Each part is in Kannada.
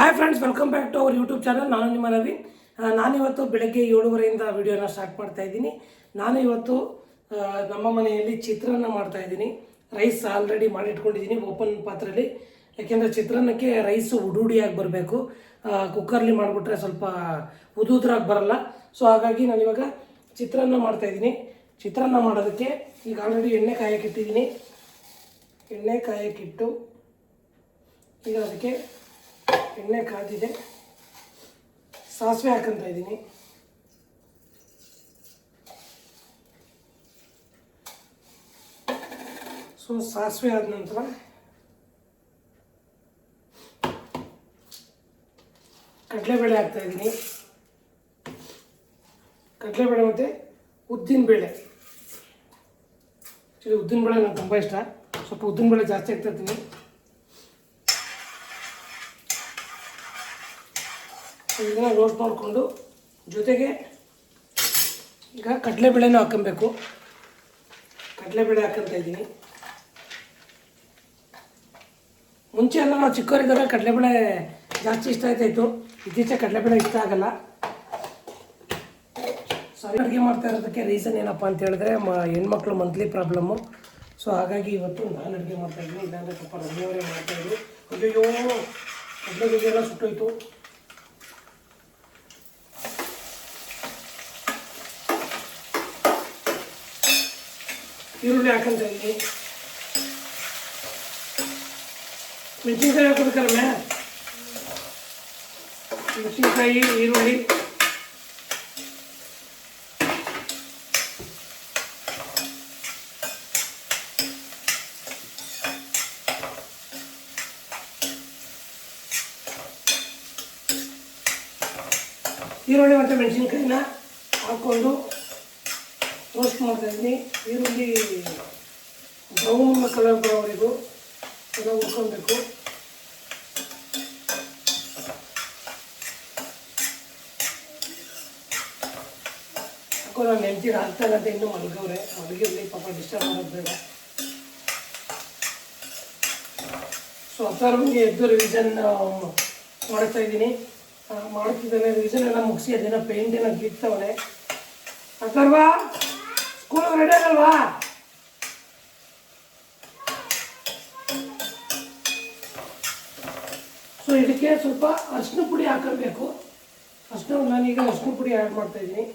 Hi friends, welcome back to our YouTube channel. ನಾನು ನಿಮ್ಮ ನವೀನ್. ನಾನಿವತ್ತು ಬೆಳಗ್ಗೆ 7:30 ವಿಡಿಯೋನ ಸ್ಟಾರ್ಟ್ ಮಾಡ್ತಾ ಇದ್ದೀನಿ. ನಾನು ಇವತ್ತು ನಮ್ಮ ಮನೆಯಲ್ಲಿ ಚಿತ್ರಾನ್ನ ಮಾಡ್ತಾ ಇದ್ದೀನಿ. ರೈಸ್ ಆಲ್ರೆಡಿ ಮಾಡಿಟ್ಕೊಂಡಿದ್ದೀನಿ ಓಪನ್ ಪಾತ್ರೆಯಲ್ಲಿ. ಯಾಕೆಂದರೆ ಚಿತ್ರಾನ್ನಕ್ಕೆ ರೈಸು ಉಡುಡಿಯಾಗಿ ಬರಬೇಕು. ಕುಕ್ಕರ್ಲಿ ಮಾಡಿಬಿಟ್ರೆ ಸ್ವಲ್ಪ ಉದುದ್ರಾಗಿ ಬರಲ್ಲ. ಸೊ ಹಾಗಾಗಿ ನಾನಿವಾಗ ಚಿತ್ರಾನ್ನ ಮಾಡ್ತಾಯಿದ್ದೀನಿ. ಚಿತ್ರಾನ್ನ ಮಾಡೋದಕ್ಕೆ ಈಗ ಆಲ್ರೆಡಿ ಎಣ್ಣೆ ಕಾಯಕ್ಕಿಟ್ಟಿದ್ದೀನಿ. ಎಣ್ಣೆ ಕಾಯಕ್ಕಿಟ್ಟು ಈಗ ಅದಕ್ಕೆ ಎಣ್ಣೆ ಕಾದಿದೆ, ಸಾಸಿವೆ ಹಾಕಂತ ಇದ್ದೀನಿ. ಸೊ ಸಾಸಿವೆ ಆದ ನಂತರ ಕಡಲೆಬೇಳೆ ಹಾಕ್ತಾ ಇದ್ದೀನಿ. ಕಡಲೆಬೇಳೆ ಮತ್ತು ಉದ್ದಿನಬೇಳೆ. ಆ್ಯಕ್ಚುಲಿ ಉದ್ದಿನಬೇಳೆ ನನಗೆ ತುಂಬ ಇಷ್ಟ. ಸ್ವಲ್ಪ ಉದ್ದಿನಬೇಳೆ ಜಾಸ್ತಿ ಹಾಕ್ತಾ ಇದ್ದೀನಿ. ಇದನ್ನು ರೋಸ್ಟ್ ಮಾಡಿಕೊಂಡು ಜೊತೆಗೆ ಈಗ ಕಡಲೆಬೇಳೆನೂ ಹಾಕೊಬೇಕು. ಕಡಲೆಬೇಳೆ ಹಾಕಂತ ಇದ್ದೀನಿ. ಮುಂಚೆ ಎಲ್ಲ ನಾವು ಚಿಕ್ಕವರಿದ್ದಾಗ ಕಡಲೆಬೇಳೆ ಜಾಸ್ತಿ ಇಷ್ಟ ಆಯ್ತಾಯಿತ್ತು. ಇತ್ತೀಚೆಗೆ ಕಡಲೆಬೇಳೆ ಇಷ್ಟ ಆಗಲ್ಲ. ಸರಿ, ಅಡುಗೆ ಮಾಡ್ತಾ ಇರೋದಕ್ಕೆ ರೀಸನ್ ಏನಪ್ಪ ಅಂತ ಹೇಳಿದ್ರೆ ಹೆಣ್ಮಕ್ಳು ಮಂತ್ಲಿ ಪ್ರಾಬ್ಲಮ್ಮು. ಸೊ ಹಾಗಾಗಿ ಇವತ್ತು ನಾನು ಅಡುಗೆ ಮಾಡ್ತಾಯಿದ್ದೀನಿ. ಇಲ್ಲಾಂದರೆ ಸ್ವಲ್ಪ ರಮ್ಯವರೇ ಮಾಡ್ತಾಯಿದ್ರು. ಅಯ್ಯೋ, ಕಡಲೆ ಬೀಜ ಎಲ್ಲ ಸುಟ್ಟೋಯ್ತು. ಈರುಳ್ಳಿ ಹಾಕಂತ ಇದ್ದೀನಿ. ಮೆಣಸಿನ್ಕಾಯಿ ಹಾಕೋಬೇಕಲ್ಲ. ಮೆಣಸಿನ್ಕಾಯಿ, ಈರುಳ್ಳಿ, ಈರುಳ್ಳಿ ಮತ್ತು ಮೆಣಸಿನ್ಕಾಯಿನ ಹಾಕ್ಕೊಂಡು ರೋಸ್ಟ್ ಮಾಡ್ತಾಯಿದ್ದೀನಿ. ಈರುಳ್ಳಿ ಬ್ರೌನ್ ಕಲರ್ ಬರೋವರೆಗೂ ಎಲ್ಲ ಹುರ್ಕೊಬೇಕು. ಯಾಕೋ ನಾನು ನೆಂಚಿ ಆಗ್ತಾ ಇಲ್ಲ ಅಂತ ಇನ್ನೂ ಮಲಗಿರಲಿ, ಪಾಪ ಡಿಸ್ಟರ್ಬ್ ಮಾಡೋದು ಬೇಡ. ಸೊ ಅರ್ಥವ್ರಿಗೆ ಎದ್ದು ರಿವಿಷನ್ ಮಾಡ್ತಾ ಇದ್ದೀನಿ. ಮಾಡ್ತಿದ್ದಾನೆ, ರಿವಿಷನ್ ಎಲ್ಲ ಮುಗಿಸಿ ಅದೇನೋ ಪೇಂಟ್ ಏನೋ ಗೀಡ್ತವನೆ. ಅಥರ್ವಾ, ಸ್ಕೂಲಿಗೆ ರೆಡಿ ಆಗಲ್ವಾ? ಸೊ ಇದಕ್ಕೆ ಸ್ವಲ್ಪ ಅರಿಶಿನ ಪುಡಿ ಹಾಕಬೇಕು. ನಾನೀಗ ಅರಿಶಿನ ಪುಡಿ ಆ್ಯಡ್ ಮಾಡ್ತಾ ಇದ್ದೀನಿ.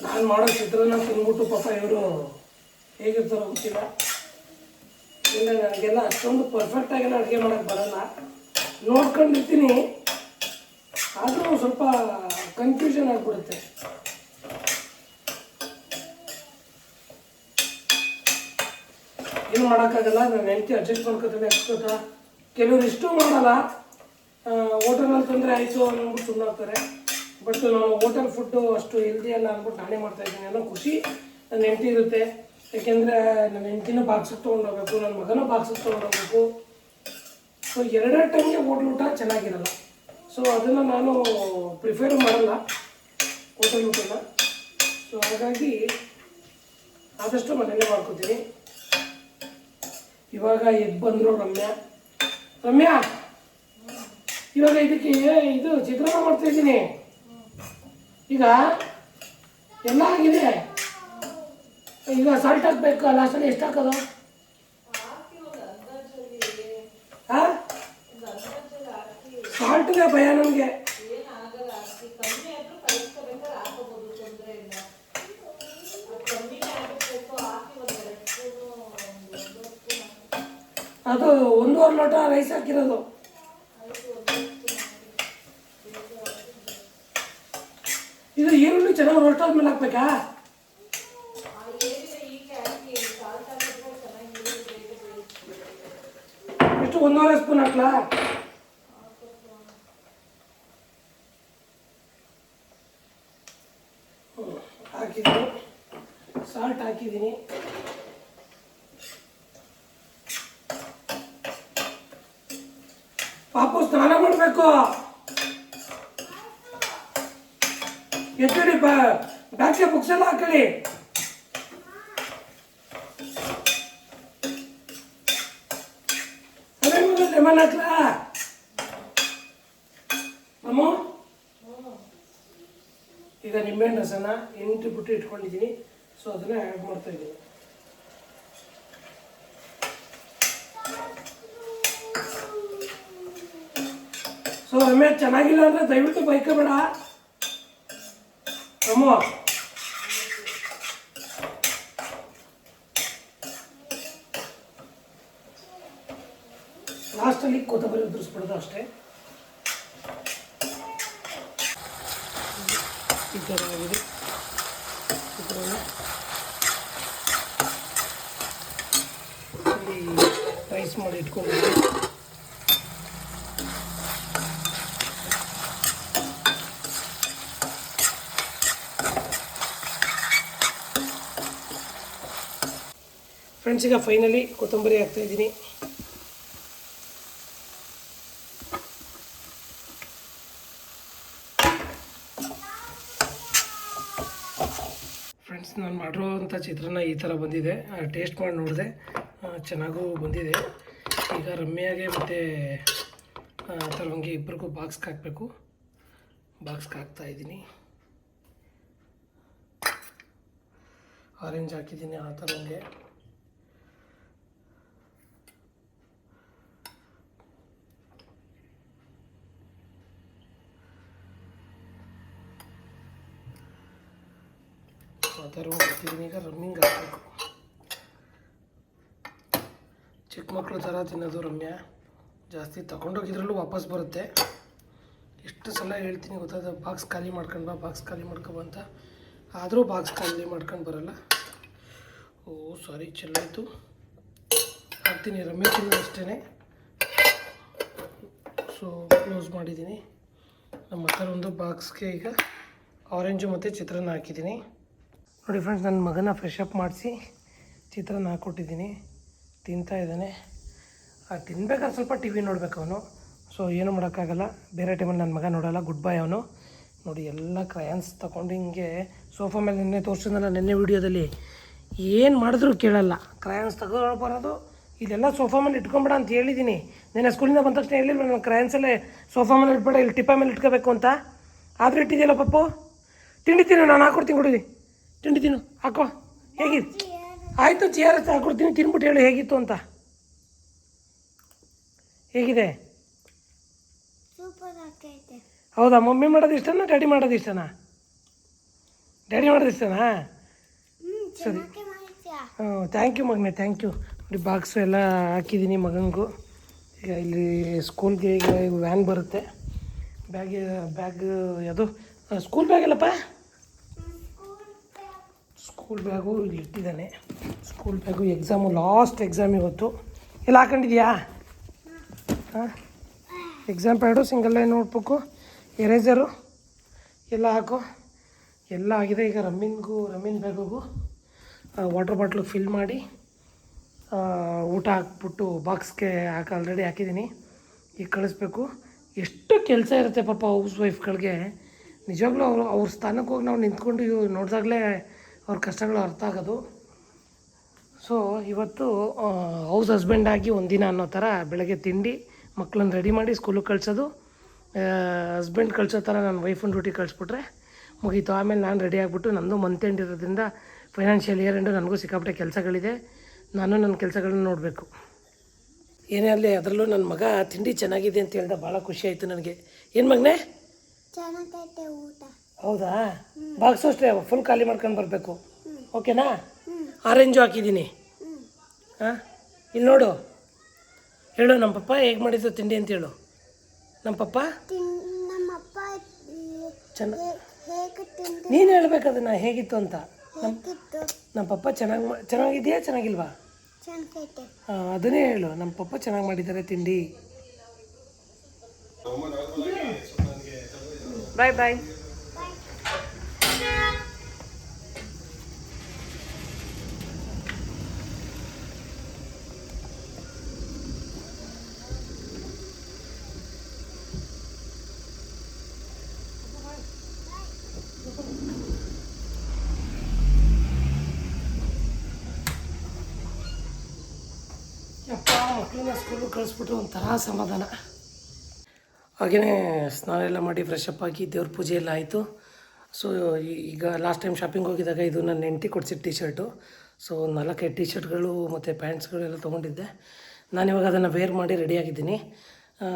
ನಾನು ಮಾಡೋ ಚಿತ್ರಾನ್ನ ತಿಂದ್ಬಿಟ್ಟು ಪಾಪ ಇವರು ಹೇಗಿರ್ತಾರೋ ಗೊತ್ತಿಲ್ಲ. ಇಲ್ಲ, ನನಗೆಲ್ಲ ಅಷ್ಟೊಂದು ಪರ್ಫೆಕ್ಟಾಗೆಲ್ಲ ಅಡುಗೆ ಮಾಡೋಕ್ಕೆ ಬರಲ್ಲ. ನೋಡ್ಕೊಂಡಿರ್ತೀನಿ, ಆದರೂ ಸ್ವಲ್ಪ ಕನ್ಫ್ಯೂಷನ್ ಆಗಿಬಿಡುತ್ತೆ. ಏನು ಮಾಡೋಕ್ಕಾಗಲ್ಲ. ನಾನು ಹೆಂಡತಿ ಅಡ್ಜಸ್ಟ್ ಮಾಡ್ಕೊತಾನೆ ಎಕ್ಸ್ಕೊತ. ಕೆಲವರು ಇಷ್ಟು ಮಾಡಲ್ಲ. ಹೋಟೆಲಲ್ಲಿ ತಂದರೆ ಆಯಿತು ಅಂದ್ಬಿಟ್ಟು ಸುಮ್ಮನಾಗ್ತಾರೆ. ಬಟ್ ನಾನು ಹೋಟೆಲ್ ಫುಡ್ಡು ಅಷ್ಟು ಹೆಲ್ದಿ ಅಲ್ಲ ಅಂದ್ಬಿಟ್ಟು ನಾನೇ ಮಾಡ್ತಾಯಿದ್ದೀನಿ ಅನ್ನೋ ಖುಷಿ ನನ್ನ ಹೆಂಡತಿ ಇರುತ್ತೆ. ಯಾಕೆಂದರೆ ನನ್ನ ಹೆಂಡತಿನೂ ಬಾಕ್ಸಿಗೆ ತೊಗೊಂಡೋಗ್ಬೇಕು, ನನ್ನ ಮಗನೂ ಬಾಕ್ಸಿಗೆ ತೊಗೊಂಡೋಗ್ಬೇಕು. ಸೊ ಎರಡೆರಡು ಟೈಮ್ಗೆ ಹೋಟ್ಲ್ ಊಟ ಚೆನ್ನಾಗಿರಲ್ಲ. ಸೊ ಅದನ್ನು ನಾನು ಪ್ರಿಫೇರ್ ಮಾಡಲ್ಲ ಹೋಟೆಲ್ ಊಟನ. ಸೊ ಹಾಗಾಗಿ ಆದಷ್ಟು ಮನೆಯಲ್ಲೇ ಮಾಡ್ಕೊತೀನಿ. ಇವಾಗ ಎದ್ದು ಬಂದರು ರಮ್ಯಾ, ಇವಾಗ ಇದಕ್ಕೆ ಇದು ಚಿತ್ರಾನ್ನ ಮಾಡ್ತಾಯಿದ್ದೀನಿ. ಈಗ ಎಲ್ಲ ಆಗಿದೆ. ಈಗ ಸಾಲ್ಟ್ ಹಾಕ್ಬೇಕು. ಲಾಸ್ಟಲ್ಲಿ ಎಷ್ಟು ಹಾಕೋದು? ಹಾಂ, ಸಾಲ್ಟ್ಗೆ ಭಯ ನನಗೆ. ಅದು 1.5 ಲೋಟ ರೈಸ್ ಹಾಕಿರೋದು. ಇದು ಈರುಳ್ಳಿ ಚೆನ್ನಾಗಿ ರೋಸ್ಟ್ ಆದ್ಮೇಲೆ ಹಾಕ್ಬೇಕಾ? ಎಷ್ಟು 1.5 ಸ್ಪೂನ್ ಹಾಕ್ಲಾ? ಹಾಕಿದ್ದೀನಿ, ಸಾಲ್ಟ್ ಹಾಕಿದ್ದೀನಿ. ಪಾಪು ಸ್ನಾನ ಮಾಡಬೇಕು. ಎತ್ತಡಿ ಬ್ಯಾಗ್ಗೆ ಬುಕ್ಸ್ ಎಲ್ಲ ಹಾಕಳಿ. ಲೆಮನ್ ಹಾಕ್ಲಾ ಅಮ್ಮ? ಈಗ ನಿಂಬೆಹಣ್ಣು ರಸನ 8 ಬಿಟ್ಟು ಇಟ್ಕೊಂಡಿದ್ದೀನಿ. ಸೊ ಅದನ್ನ ಆ್ಯಡ್ ಮಾಡ್ತಾ ಇದ್ದೀನಿ. ಸೊ ರಮೇಶ್ ಚೆನ್ನಾಗಿಲ್ಲ ಅಂದ್ರೆ ದಯವಿಟ್ಟು ಬೈಕಬೇಡ ಅಮ್ಮ. ಲಾಸ್ಟಲ್ಲಿ ಕೊತ್ತಂಬರಿ ಉದುರಿಸ್ಬಿಡೋದು ಅಷ್ಟೇ. ಈ ಥರ ಆಗಿದೆ. ಇಲ್ಲಿ ರೈಸ್ ಮಾಡಿ ಇಟ್ಕೊಂಡಿದ್ದೀನಿ. ಫ್ರೆಂಡ್ಸ್, ಈಗ ಫೈನಲಿ ಕೊತ್ತಂಬರಿ ಹಾಕ್ತಾಯಿದ್ದೀನಿ. ಫ್ರೆಂಡ್ಸ್, ನಾನು ಮಾಡಿರೋವಂಥ ಚಿತ್ರಾನ್ನ ಈ ಥರ ಬಂದಿದೆ. ಟೇಸ್ಟ್ ಮಾಡಿ ನೋಡಿದೆ, ಚೆನ್ನಾಗೂ ಬಂದಿದೆ. ಈಗ ರಮ್ಯಾಗೆ ಮತ್ತು ತರುವಂಗೆ ಇಬ್ಬರಿಗೂ ಬಾಕ್ಸ್ಗೆ ಹಾಕಬೇಕು. ಬಾಕ್ಸ್ಗೆ ಹಾಕ್ತಾಯಿದ್ದೀನಿ. ಆರೆಂಜ್ ಹಾಕಿದ್ದೀನಿ ಆ ಥರಂಗೆ. ಆ ಥರ ಹಾಕ್ತಿದ್ದೀನಿ. ಈಗ ರಮ್ಮಿಂಗ್ ಹಾಕಬೇಕು. ಚಿಕ್ಕ ಮಕ್ಕಳು ಥರ ತಿನ್ನೋದು ರಮ್ಯ. ಜಾಸ್ತಿ ತೊಗೊಂಡೋಗಿದ್ರಲ್ಲೂ ವಾಪಸ್ ಬರುತ್ತೆ. ಎಷ್ಟು ಸಲ ಹೇಳ್ತೀನಿ ಗೊತ್ತಾದ, ಬಾಕ್ಸ್ ಖಾಲಿ ಮಾಡ್ಕೊಂಡು ಬಾ, ಬಾಕ್ಸ್ ಖಾಲಿ ಮಾಡ್ಕೊಬ ಅಂತ. ಆದರೂ ಬಾಕ್ಸ್ ಖಾಲಿ ಮಾಡ್ಕೊಂಡು ಬರೋಲ್ಲ. ಓ ಸಾರಿ, ಚೆಲ್ಲಾಯಿತು. ಹಾಕ್ತೀನಿ. ರಮ್ಯ ತಿನ್ನೋದು ಅಷ್ಟೇ. ಸೊ ಕ್ಲೋಸ್ ಮಾಡಿದ್ದೀನಿ. ನಮ್ಮ ಹತ್ರ ಒಂದು ಬಾಕ್ಸ್ಗೆ ಈಗ ಆರೆಂಜು ಮತ್ತು ಚಿತ್ರಾನ್ನ ಹಾಕಿದ್ದೀನಿ. ನೋಡಿ ಫ್ರೆಂಡ್ಸ್, ನನ್ನ ಮಗನ ಫ್ರೆಶ್ ಅಪ್ ಮಾಡಿಸಿ ಚಿತ್ರಾನ್ನ ಹಾಕ್ಕೊಟ್ಟಿದ್ದೀನಿ. ತಿಂತಾ ಇದ್ದಾನೆ. ತಿನ್ಬೇಕಾದ್ರೆ ಸ್ವಲ್ಪ ಟಿ ವಿ ನೋಡಬೇಕು ಅವನು. ಸೊ ಏನು ಮಾಡೋಕ್ಕಾಗಲ್ಲ. ಬೇರೆ ಟೈಮಲ್ಲಿ ನನ್ನ ಮಗ ನೋಡೋಲ್ಲ. ಗುಡ್ ಬಾಯ್ ಅವನು. ನೋಡಿ, ಎಲ್ಲ ಕ್ರಯಾನ್ಸ್ ತೊಗೊಂಡು ಹಿಂಗೆ ಸೋಫಾ ಮೇಲೆ ನಿನ್ನೆ ತೋರಿಸಿದ್ನಲ್ಲ, ನಿನ್ನೆ ವೀಡಿಯೋದಲ್ಲಿ, ಏನು ಮಾಡಿದ್ರೂ ಕೇಳಲ್ಲ. ಕ್ರಯಾನ್ಸ್ ತಗೊಂಡು ಬರೋದು, ಇದೆಲ್ಲ ಸೋಫಾ ಮೇಲೆ ಇಟ್ಕೊಂಬೇಡ ಅಂತ ಹೇಳಿದ್ದೀನಿ. ನಿನ್ನೆ ಸ್ಕೂಲಿಂದ ಬಂದ ತಕ್ಷಣ ಹೇಳಿಲ್ಲ ನಾನು, ಕ್ರಯಾನ್ಸಲ್ಲೇ ಸೋಫಾ ಮೇಲೆ ಇಟ್ಬೇಡ, ಇಲ್ಲಿ ಟಿಪ್ಪ ಮೇಲೆ ಇಟ್ಕೋಬೇಕು ಅಂತ. ಆದರೂ ಇಟ್ಟಿದೆಯಲ್ಲ ಪಪ್ಪು. ತಿಂಡಿ ತಿನ್ನು, ನಾನು ಹಾಕ್ಕೊಡ್ತೀನಿ. ಕೊಡಿ ತಿಂಡಿ ತಿನ್ನು, ಹಾಕೋ. ಹೇಗಿತ್ತು? ಆಯಿತು, ಚೇರ್ ಹಾಕ್ಕೊಡ್ತೀನಿ. ತಿನ್ಬಿಟ್ಟು ಹೇಳು ಹೇಗಿತ್ತು ಅಂತ. ಹೇಗಿದೆ? ಹೌದಾ? ಮಮ್ಮಿ ಮಾಡೋದು ಇಷ್ಟನಾ ಡ್ಯಾಡಿ ಮಾಡೋದು ಇಷ್ಟನಾ? ಡ್ಯಾಡಿ ಮಾಡೋದು ಇಷ್ಟನಾ? ಸರಿ, ಥ್ಯಾಂಕ್ ಯು ಮಗನೇ, ಥ್ಯಾಂಕ್ ಯು. ನೋಡಿ, ಬಾಕ್ಸು ಎಲ್ಲ ಹಾಕಿದ್ದೀನಿ ಮಗನಿಗೂ. ಈಗ ಇಲ್ಲಿ ಸ್ಕೂಲ್ಗೆ ಈಗ ವ್ಯಾನ್ ಬರುತ್ತೆ. ಬ್ಯಾಗ್ ಯಾವುದು ಸ್ಕೂಲ್ ಬ್ಯಾಗ್ ಅಲ್ಲಪ್ಪ, ಸ್ಕೂಲ್ ಬ್ಯಾಗು ಇಲ್ಲಿ ಇಟ್ಟಿದ್ದಾನೆ. School bag exam, last exam ಇವತ್ತು. ಎಲ್ಲ ಹಾಕೊಂಡಿದ್ಯಾ? ಹಾಂ, exam pad, single line notebook, eraser ಎಲ್ಲ ಹಾಕೋ. ಎಲ್ಲ ಆಗಿದೆ. ಈಗ ರಮ್ಮಿನ ಬ್ಯಾಗಿಗೂ ವಾಟರ್ ಬಾಟ್ಲು ಫಿಲ್ ಮಾಡಿ ಊಟ ಹಾಕ್ಬಿಟ್ಟು ಬಾಕ್ಸ್ಗೆ ಆಲ್ರೆಡಿ ಹಾಕಿದ್ದೀನಿ. ಈಗ ಕಳಿಸ್ಬೇಕು. ಎಷ್ಟು ಕೆಲಸ ಇರುತ್ತೆ ಪಾಪ ಹೌಸ್ ವೈಫ್ಗಳಿಗೆ. ನಿಜವಾಗ್ಲೂ ಅವ್ರ ಸ್ಥಾನಕ್ಕೆ ಹೋಗಿ ನಾವು ನಿಂತ್ಕೊಂಡು ನೋಡಿದಾಗಲೇ ಅವ್ರ ಕಷ್ಟಗಳು ಅರ್ಥ ಆಗೋದು. ಸೊ ಇವತ್ತು ಹೌಸ್ ಹಸ್ಬೆಂಡಾಗಿ ಒಂದಿನ ಅನ್ನೋ ಥರ ಬೆಳಗ್ಗೆ ತಿಂಡಿ, ಮಕ್ಕಳನ್ನ ರೆಡಿ ಮಾಡಿ ಸ್ಕೂಲಿಗೆ ಕಳಿಸೋದು, ಹಸ್ಬೆಂಡ್ ಕಳಿಸೋ ಥರ ನಾನು ವೈಫನ್ ಡ್ಯೂಟಿ ಕಳಿಸ್ಬಿಟ್ರೆ ಮುಗೀತು. ಆಮೇಲೆ ನಾನು ರೆಡಿ ಆಗಿಬಿಟ್ಟು, ನನ್ನದು ಮಂತ್ ಎಂಡ್ ಇರೋದ್ರಿಂದ ಫೈನಾನ್ಷಿಯಲ್ ಇಯರ್ ಎಂಡು ನನಗೂ ಸಿಕ್ಕಾಪಟ್ಟೆ ಕೆಲಸಗಳಿದೆ. ನಾನು ನನ್ನ ಕೆಲಸಗಳನ್ನ ನೋಡಬೇಕು. ಏನೇ ಅಲ್ಲಿ, ಅದರಲ್ಲೂ ನನ್ನ ಮಗ ತಿಂಡಿ ಚೆನ್ನಾಗಿದೆ ಅಂತ ಹೇಳ್ದೆ, ಭಾಳ ಖುಷಿ ಆಯಿತು ನನಗೆ. ಏನು ಮಗನೇ? ಊಟ. ಹೌದಾ? ಬಾಕ್ಸು ಅಷ್ಟೇ ಫುಲ್ ಖಾಲಿ ಮಾಡ್ಕೊಂಡು ಬರಬೇಕು. ಓಕೆನಾ? ಆರೆಂಜು ಹಾಕಿದ್ದೀನಿ. ಹಾಂ, ಇಲ್ಲಿ ನೋಡು, ಹೇಳು ನಮ್ಮ ಪಪ್ಪ ಹೇಗೆ ಮಾಡಿದ್ದು ತಿಂಡಿ ಅಂತ ಹೇಳು. ನಮ್ಮ ಪಪ್ಪ ನೀನು ಹೇಳ್ಬೇಕು ಅದನ್ನು ಹೇಗಿತ್ತು ಅಂತ. ನಮ್ಮ ಪಪ್ಪ ಚೆನ್ನಾಗಿದೆಯಾ ಚೆನ್ನಾಗಿಲ್ವಾ? ಹಾಂ, ಅದನ್ನೇ ಹೇಳು. ನಮ್ಮ ಪಪ್ಪ ಚೆನ್ನಾಗಿ ಮಾಡಿದ್ದಾರೆ ತಿಂಡಿ. ಬಾಯ್ ಬಾಯ್. ಮಗುನ ಸ್ಕೂಲಿಗೆ ಕಳಿಸ್ಬಿಟ್ರೆ ಒಂಥರ ಸಮಾಧಾನ. ಹಾಗೆಯೇ ಸ್ನಾನ ಎಲ್ಲ ಮಾಡಿ ಫ್ರೆಶ್ ಅಪ್ ಆಗಿ ದೇವ್ರ ಪೂಜೆ ಎಲ್ಲ ಆಯಿತು. ಸೊ ಈಗ ಲಾಸ್ಟ್ ಟೈಮ್ ಶಾಪಿಂಗ್ ಹೋಗಿದ್ದಾಗ ಇದು ನನ್ನ ಹೆಂಡತಿ ಕೊಡಿಸಿದ ಟೀ ಶರ್ಟು. ಸೊ 4-5 ಟೀ ಶರ್ಟ್ಗಳು ಮತ್ತು ಪ್ಯಾಂಟ್ಸ್ಗಳೆಲ್ಲ ತೊಗೊಂಡಿದ್ದೆ. ನಾನಿವಾಗ ಅದನ್ನು ವೇರ್ ಮಾಡಿ ರೆಡಿಯಾಗಿದ್ದೀನಿ.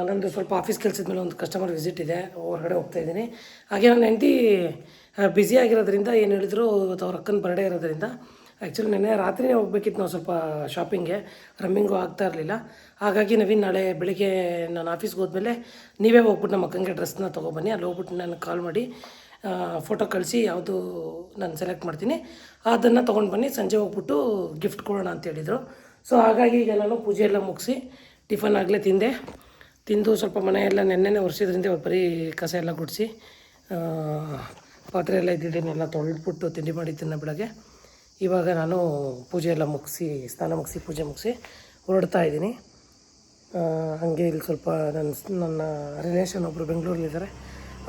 ನಂದು ಸ್ವಲ್ಪ ಆಫೀಸ್ ಕೆಲಸದ ಮೇಲೆ ಒಂದು ಕಸ್ಟಮರ್ ವಿಸಿಟ್ ಇದೆ, ಹೊರಗಡೆ ಹೋಗ್ತಾಯಿದ್ದೀನಿ. ಹಾಗೆ ನನ್ನ ಹೆಂಡತಿ ಬ್ಯುಸಿ ಆಗಿರೋದ್ರಿಂದ ಏನು ಹೇಳಿದ್ರು, ಇವತ್ತು ಅವ್ರ ಅಕ್ಕನ ಬರ್ಡೇ ಇರೋದ್ರಿಂದ ಆ್ಯಕ್ಚುಲಿ ನೆನ್ನೆ ರಾತ್ರಿನೇ ಹೋಗ್ಬೇಕಿತ್ತು ನಾವು ಸ್ವಲ್ಪ ಶಾಪಿಂಗ್ಗೆ, ರಮ್ಮಿಂಗು ಆಗ್ತಾ ಇರಲಿಲ್ಲ. ಹಾಗಾಗಿ ನವೀನ್ ನಾಳೆ ಬೆಳಿಗ್ಗೆ ನಾನು ಆಫೀಸ್ಗೆ ಹೋದ್ಮೇಲೆ ನೀವೇ ಹೋಗ್ಬಿಟ್ಟು ನಮ್ಮ ಅಕ್ಕನಿಗೆ ಡ್ರೆಸ್ನ ತೊಗೊಬನ್ನಿ, ಅಲ್ಲಿ ಹೋಗ್ಬಿಟ್ಟು ನನಗೆ ಕಾಲ್ ಮಾಡಿ ಫೋಟೋ ಕಳಿಸಿ ಯಾವುದು ನಾನು ಸೆಲೆಕ್ಟ್ ಮಾಡ್ತೀನಿ ಅದನ್ನು ತೊಗೊಂಡು ಬನ್ನಿ, ಸಂಜೆ ಹೋಗ್ಬಿಟ್ಟು ಗಿಫ್ಟ್ ಕೊಡೋಣ ಅಂತ ಹೇಳಿದರು. ಸೊ ಹಾಗಾಗಿ ಈಗ ನಾನು ಪೂಜೆ ಎಲ್ಲ ಮುಗಿಸಿ ಟಿಫನ್ ಆಗಲೇ ತಿಂದು ಸ್ವಲ್ಪ ಮನೆಯೆಲ್ಲ ನೆನ್ನೆನೇ ಒರೆಸಿದ್ರಿಂದ ಬರೀ ಕಸ ಎಲ್ಲ ಗುಡಿಸಿ ಪಾತ್ರೆ ಎಲ್ಲ ಇದ್ದಿದ್ದೇನೆಲ್ಲ ತೊಳೆದ್ಬಿಟ್ಟು ತಿಂಡಿ ಮಾಡಿದ್ದನ್ನು ಬೆಳಗ್ಗೆ. ಇವಾಗ ನಾನು ಪೂಜೆ ಎಲ್ಲ ಮುಗಿಸಿ ಸ್ನಾನ ಮುಗಿಸಿ ಪೂಜೆ ಮುಗಿಸಿ ಹೊರಡ್ತಾ ಇದ್ದೀನಿ. ಹಾಗೆ ಇಲ್ಲಿ ಸ್ವಲ್ಪ ನನ್ನ ರಿಲೇಷನ್ ಒಬ್ಬರು ಬೆಂಗಳೂರಲ್ಲಿದ್ದಾರೆ,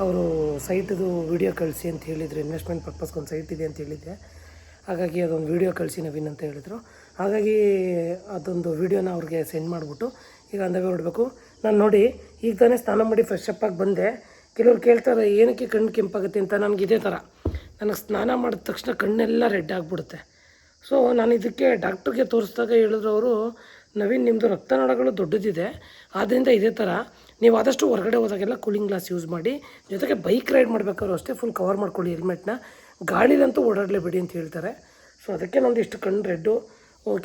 ಅವರು ಸೈಟದು ವೀಡಿಯೋ ಕಳಿಸಿ ಅಂತ ಹೇಳಿದರು. ಇನ್ವೆಸ್ಟ್ಮೆಂಟ್ ಪರ್ಪಸ್ಗೆ ಒಂದು ಸೈಟ್ ಇದೆ ಅಂತ ಹೇಳಿದ್ದೆ, ಹಾಗಾಗಿ ಅದೊಂದು ವೀಡಿಯೋ ಕಳಿಸಿ ನವೀನ್ ಅಂತ ಹೇಳಿದರು. ಹಾಗಾಗಿ ಅದೊಂದು ವೀಡಿಯೋನ ಅವ್ರಿಗೆ ಸೆಂಡ್ ಮಾಡಿಬಿಟ್ಟು ಈಗ ಅಂದವೇ ಹೊರಡಬೇಕು. ನಾನು ನೋಡಿ ಈಗ ತಾನೇ ಸ್ನಾನ ಮಾಡಿ ಫ್ರೆಶ್ ಅಪ್ ಆಗಿ ಬಂದೆ. ಕೆಲವ್ರು ಕೇಳ್ತಾರೆ ಏನಕ್ಕೆ ಕಣ್ಣು ಕೆಂಪಾಗುತ್ತೆ ಅಂತ. ನನಗೆ ಇದೇ ಥರ, ನನಗೆ ಸ್ನಾನ ಮಾಡಿದ ತಕ್ಷಣ ಕಣ್ಣೆಲ್ಲ ರೆಡ್ ಆಗಿಬಿಡುತ್ತೆ. ಸೊ ನಾನು ಇದಕ್ಕೆ ಡಾಕ್ಟ್ರಿಗೆ ತೋರಿಸಿದಾಗ ಹೇಳಿದ್ರು ಅವರು, ನವೀನ್ ನಿಮ್ಮದು ರಕ್ತನಾಳಗಳು ದೊಡ್ಡದಿದೆ, ಆದ್ದರಿಂದ ಇದೇ ಥರ ನೀವು ಆದಷ್ಟು ಹೊರಗಡೆ ಹೋದಾಗೆಲ್ಲ ಕೂಲಿಂಗ್ ಗ್ಲಾಸ್ ಯೂಸ್ ಮಾಡಿ, ಜೊತೆಗೆ ಬೈಕ್ ರೈಡ್ ಮಾಡಬೇಕಾದ್ರೂ ಅಷ್ಟೇ ಫುಲ್ ಕವರ್ ಮಾಡ್ಕೊಳ್ಳಿ ಹೆಲ್ಮೆಟ್ನ, ಗಾಳಿಲಂತೂ ಓಡಾಡಲೇಬೇಡಿ ಅಂತ ಹೇಳ್ತಾರೆ. ಸೊ ಅದಕ್ಕೆ ನಂದು ಇಷ್ಟು ಕಣ್ಣು ರೆಡ್ಡು.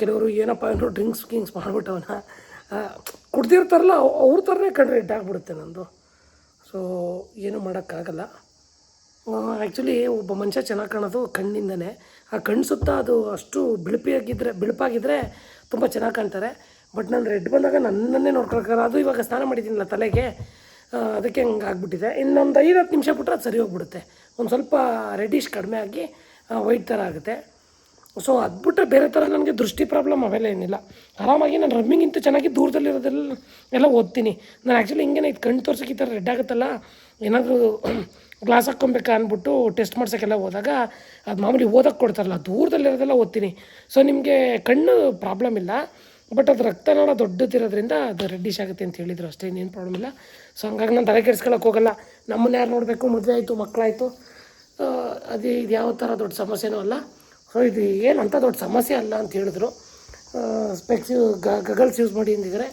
ಕೆಲವರು ಏನಪ್ಪ ಅಂದರು ಡ್ರಿಂಕ್ಸ್ ಮಾಡಿಬಿಟ್ಟವನ್ನ ಕುಡ್ದಿರ್ತಾರಲ್ಲ ಅವ್ರ ಥರನೇ ಕಣ್ಣು ರೆಡ್ ಆಗಿಬಿಡುತ್ತೆ ನಂದು. ಸೊ ಏನೂ ಮಾಡೋಕ್ಕಾಗಲ್ಲ. ಆ್ಯಕ್ಚುಲಿ ಒಬ್ಬ ಮನುಷ್ಯ ಚೆನ್ನಾಗಿ ಕಾಣೋದು ಕಣ್ಣಿಂದನೇ. ಆ ಕಣ್ಣು ಸುತ್ತ ಅದು ಅಷ್ಟು ಬಿಳುಪಾಗಿದ್ದರೆ ತುಂಬ ಚೆನ್ನಾಗಿ ಕಾಣ್ತಾರೆ. ಬಟ್ ನಾನು ರೆಡ್ ಬಂದಾಗ ನನ್ನನ್ನೇ ನೋಡ್ಕೊಳಕ್ಕಾಗಲ್ಲ. ಅದು ಇವಾಗ ಸ್ನಾನ ಮಾಡಿದ್ದೀನಲ್ಲ ತಲೆಗೆ, ಅದಕ್ಕೆ ಹಂಗೆ ಆಗ್ಬಿಟ್ಟಿದೆ. ಇನ್ನೊಂದು 5-10 ನಿಮಿಷ ಬಿಟ್ಟರೆ ಅದು ಸರಿ ಹೋಗ್ಬಿಡುತ್ತೆ. ಒಂದು ಸ್ವಲ್ಪ ರೆಡಿಶ್ ಕಡಿಮೆ ಆಗಿ ವೈಟ್ ಥರ ಆಗುತ್ತೆ. ಸೊ ಅದು ಬಿಟ್ಟರೆ ಬೇರೆ ಥರ ನನಗೆ ದೃಷ್ಟಿ ಪ್ರಾಬ್ಲಮ್ ಅವೆಲ್ಲ ಏನಿಲ್ಲ. ಆರಾಮಾಗಿ ನಾನು ರಮ್ಮಿಂಗಿಂತ ಚೆನ್ನಾಗಿ ದೂರದಲ್ಲಿರೋದೆಲ್ಲ ಓದ್ತೀನಿ. ನಾನು ಆ್ಯಕ್ಚುಲಿ ಹಿಂಗೆ ಇದು ಕಣ್ಣು ತೋರ್ಸೋಕೆ ಈ ಥರ ರೆಡ್ ಆಗುತ್ತಲ್ಲ, ಏನಾದರೂ ಗ್ಲಾಸ್ ಹಾಕ್ಕೊಬೇಕಾ ಅಂದ್ಬಿಟ್ಟು ಟೆಸ್ಟ್ ಮಾಡ್ಸೋಕ್ಕೆಲ್ಲ ಹೋದಾಗ ಅದು ಮಾಮೂಲಿ ಓದೋಕ್ಕೆ ಕೊಡ್ತಾರಲ್ಲ, ದೂರದಲ್ಲಿರೋದೆಲ್ಲ ಓದ್ತೀನಿ. ಸೊ ನಿಮಗೆ ಕಣ್ಣು ಪ್ರಾಬ್ಲಮ್ ಇಲ್ಲ, ಬಟ್ ಅದು ರಕ್ತನಾಳ ದೊಡ್ಡದಿರೋದ್ರಿಂದ ಅದು ರೆಡ್ಡಿಶ್ ಆಗುತ್ತೆ ಅಂತ ಹೇಳಿದರು ಅಷ್ಟೇ, ಇನ್ನೇನು ಪ್ರಾಬ್ಲಮ್ ಇಲ್ಲ. ಸೊ ಹಂಗಾಗಿ ನಾನು ತಲೆ ಕೆಡ್ಸ್ಕೊಳಕ್ಕೆ ಹೋಗಲ್ಲ. ನಮ್ಮನ್ನ ಯಾರು ನೋಡಬೇಕು, ಮದುವೆ ಆಯಿತು, ಮಕ್ಕಳಾಯಿತು, ಇದು ಯಾವ ಥರ ದೊಡ್ಡ ಸಮಸ್ಯೆನೂ ಅಲ್ಲ. ಸೊ ಇದು ಏನು ಅಂಥ ದೊಡ್ಡ ಸಮಸ್ಯೆ ಅಲ್ಲ ಅಂತ ಹೇಳಿದ್ರು. ಸ್ಪೆಕ್ಸ್ ಗಗಲ್ಸ್ ಯೂಸ್ ಮಾಡಿ ಅಂದಿದ್ದಾರೆ.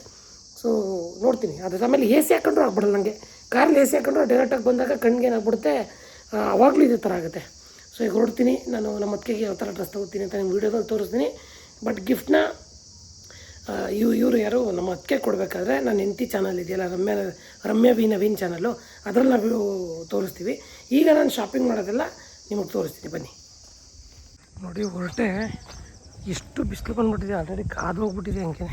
ಸೊ ನೋಡ್ತೀನಿ. ಅದ್ರ ಆಮೇಲೆ ಎ ಸಿ ಹಾಕೊಂಡ್ರು ಆಗ್ಬಿಡಲ್ಲ ನನಗೆ. ಕಾರಲ್ಲಿ ಎ ಸಿ ಹಾಕೊಂಡ್ರು ಡೈರೆಕ್ಟಾಗಿ ಬಂದಾಗ ಕಣ್ಣಿಗೆ ಏನಾಗ್ಬಿಡುತ್ತೆ, ಆವಾಗಲೂ ಇದೇ ಥರ ಆಗುತ್ತೆ. ಸೊ ಈಗ ಹೊರಡ್ತೀನಿ. ನಾನು ನಮ್ಮ ಅತ್ತಿಗೆಗೆ ಯಾವ ಥರ ಡ್ರೆಸ್ ತೊಗೋತೀನಿ ಅಂತ ನಿಮ್ಮ ವೀಡಿಯೋದಲ್ಲಿ ತೋರಿಸ್ತೀನಿ. ಬಟ್ ಗಿಫ್ಟ್ನ ಇವರು ಯಾರು ನಮ್ಮ ಅತ್ತಿಗೆ ಕೊಡಬೇಕಾದ್ರೆ ನನ್ನ ಹೆಂಡತಿ ಚಾನಲ್ ಇದೆಯಲ್ಲ, ರಮ್ಯಾ ವಿ ನವೀನ್ ಚಾನಲ್ಲು, ಅದರಲ್ಲಿ ನಾವು ತೋರಿಸ್ತೀವಿ. ಈಗ ನಾನು ಶಾಪಿಂಗ್ ಮಾಡೋದೆಲ್ಲ ನಿಮಗೆ ತೋರಿಸ್ತೀನಿ, ಬನ್ನಿ ನೋಡಿ. ಹೊರಟೆ ಎಷ್ಟು ಬಿಸಿಲು ಬಂದುಬಿಟ್ಟಿದೆ, ಆಲ್ರೆಡಿ ಕಾದು ಹೋಗ್ಬಿಟ್ಟಿದೆ. ಹಂಗೆ